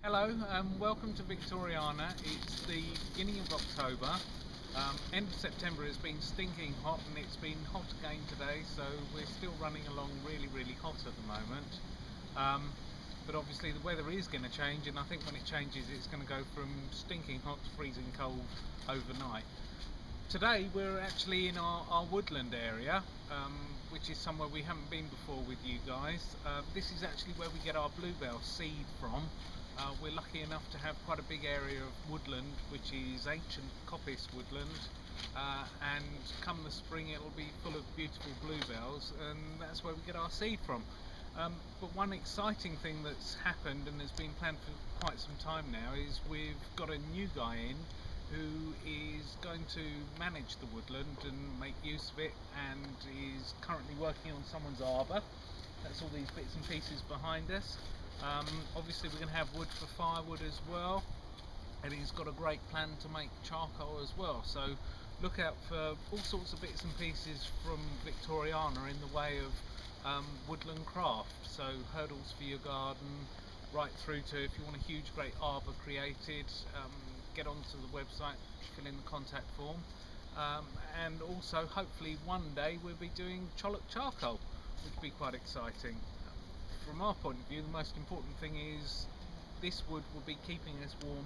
Hello, welcome to Victoriana. It's the beginning of October. End of September has been stinking hot and it's been hot again today, so we're still running along really hot at the moment. But obviously the weather is going to change, and I think when it changes it's going to go from stinking hot to freezing cold overnight. Today we're actually in our woodland area, which is somewhere we haven't been before with you guys. This is actually where we get our bluebell seed from. We're lucky enough to have quite a big area of woodland, which is ancient coppice woodland, and come the spring it'll be full of beautiful bluebells, and that's where we get our seed from. But one exciting thing that's happened and has been planned for quite some time now is we've got a new guy in who is going to manage the woodland and make use of it, and is currently working on someone's arbour. That's all these bits and pieces behind us. Obviously we're going to have wood for firewood as well, and he's got a great plan to make charcoal as well, so look out for all sorts of bits and pieces from Victoriana in the way of woodland craft. So hurdles for your garden, right through to if you want a huge great arbour created, get onto the website, fill in the contact form, and also hopefully one day we'll be doing charcoal, which will be quite exciting. From our point of view, the most important thing is this wood will be keeping us warm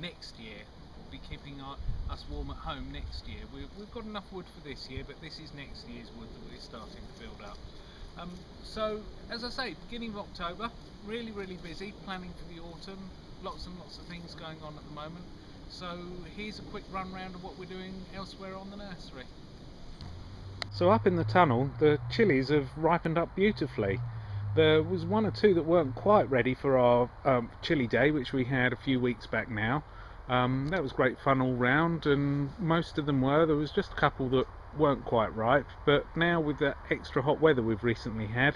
next year. Will be keeping us warm at home next year. We've got enough wood for this year, but this is next year's wood that we're starting to build up. So as I say, beginning of October, really busy, planning for the autumn, lots and lots of things going on at the moment. So here's a quick run round of what we're doing elsewhere on the nursery. So up in the tunnel, the chilies have ripened up beautifully. There was one or two that weren't quite ready for our chili day, which we had a few weeks back now. That was great fun all round, and most of them were. There was just a couple that weren't quite ripe, but now with the extra hot weather we've recently had,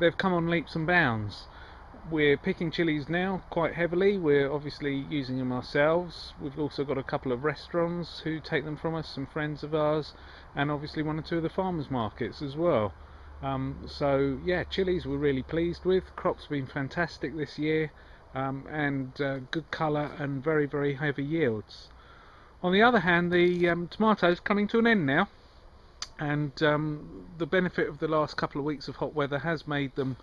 they've come on leaps and bounds. We're picking chilies now quite heavily. We're obviously using them ourselves. We've also got a couple of restaurants who take them from us, some friends of ours, and obviously one or two of the farmers markets as well. So yeah, chilies we're really pleased with. Crops have been fantastic this year, and good colour and very heavy yields. On the other hand, the tomatoes coming to an end now, and the benefit of the last couple of weeks of hot weather has made them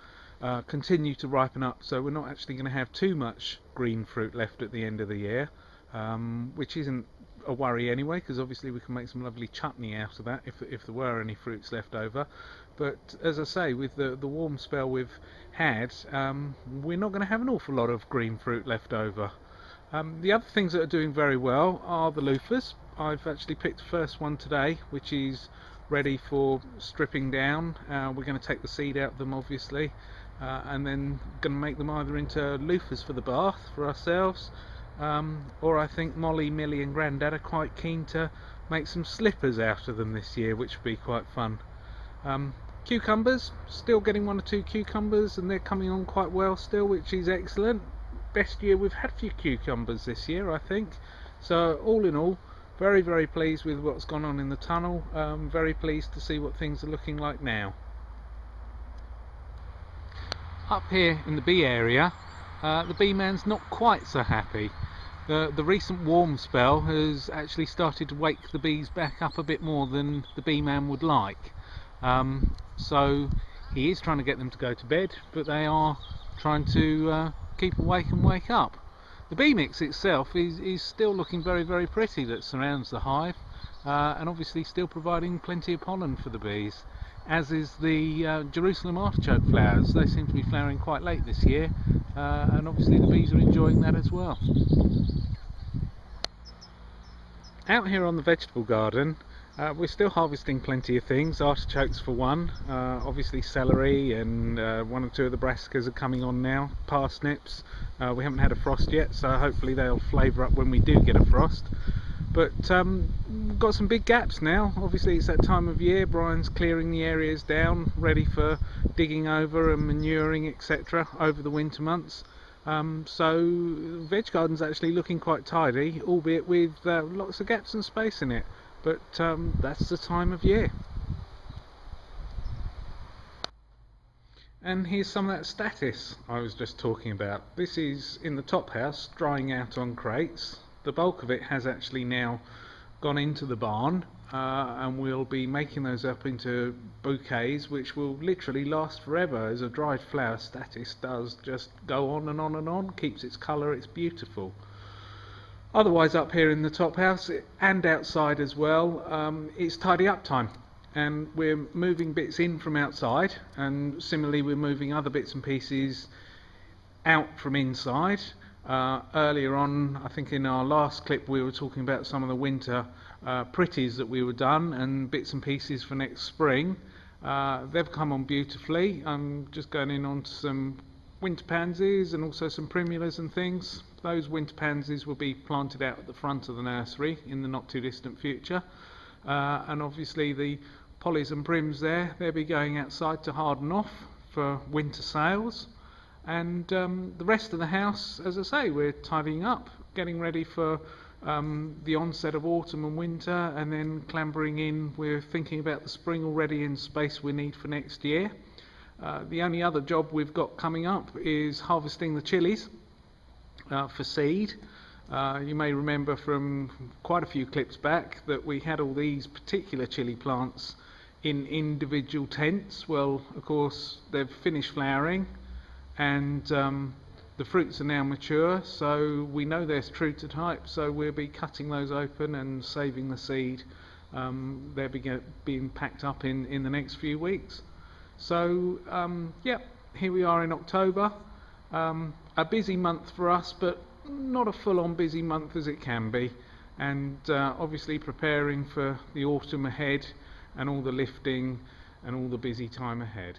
continue to ripen up, so we're not actually going to have too much green fruit left at the end of the year, which isn't a worry anyway, because obviously we can make some lovely chutney out of that if there were any fruits left over. But as I say, with the warm spell we've had, we're not going to have an awful lot of green fruit left over. The other things that are doing very well are the loofahs. I've actually picked the first one today, which is ready for stripping down. We're going to take the seed out of them obviously, and then going to make them either into loofahs for the bath for ourselves, or I think Molly, Millie and Grandad are quite keen to make some slippers out of them this year, which would be quite fun. Cucumbers, still getting one or two cucumbers, and they're coming on quite well still, which is excellent. Best year we've had for cucumbers this year, I think. So all in all, very pleased with what's gone on in the tunnel. Very pleased to see what things are looking like now. Up here in the bee area, the bee man's not quite so happy. The recent warm spell has actually started to wake the bees back up a bit more than the bee man would like. So he is trying to get them to go to bed, but they are trying to keep awake and wake up. The bee mix itself is still looking very pretty, that surrounds the hive, and obviously still providing plenty of pollen for the bees, as is the Jerusalem artichoke flowers. They seem to be flowering quite late this year, and obviously the bees are enjoying that as well. Out here on the vegetable garden, we're still harvesting plenty of things. Artichokes for one, obviously celery, and one or two of the brassicas are coming on now. Parsnips, we haven't had a frost yet, so hopefully they'll flavour up when we do get a frost. But we've got some big gaps now. Obviously it's that time of year. Brian's clearing the areas down, ready for digging over and manuring, etc. over the winter months. So the veg garden's actually looking quite tidy, albeit with lots of gaps and space in it. But that's the time of year. And here's some of that statice I was just talking about. This is in the top house, drying out on crates. The bulk of it has actually now gone into the barn, and we'll be making those up into bouquets which will literally last forever, as a dried flower statice does. Just go on and on and on, keeps its colour, it's beautiful. Otherwise, up here in the top house and outside as well, it's tidy up time, and we're moving bits in from outside, and similarly we're moving other bits and pieces out from inside. Earlier on, I think in our last clip, we were talking about some of the winter pretties that we were done, and bits and pieces for next spring. They've come on beautifully. I'm just going in on some winter pansies and also some primulas and things. Those winter pansies will be planted out at the front of the nursery in the not too distant future, and obviously the pollies and prims there, they'll be going outside to harden off for winter sales. And the rest of the house, as I say, we're tidying up, getting ready for the onset of autumn and winter, and then clambering in. We're thinking about the spring already and space we need for next year. The only other job we've got coming up is harvesting the chilies for seed. You may remember from quite a few clips back that we had all these particular chili plants in individual tents. Well, of course, they've finished flowering, and the fruits are now mature, so we know they're true to type, so we'll be cutting those open and saving the seed. They'll be being packed up in the next few weeks. So yeah, here we are in October. A busy month for us, but not a full-on busy month as it can be, and obviously preparing for the autumn ahead and all the lifting and all the busy time ahead.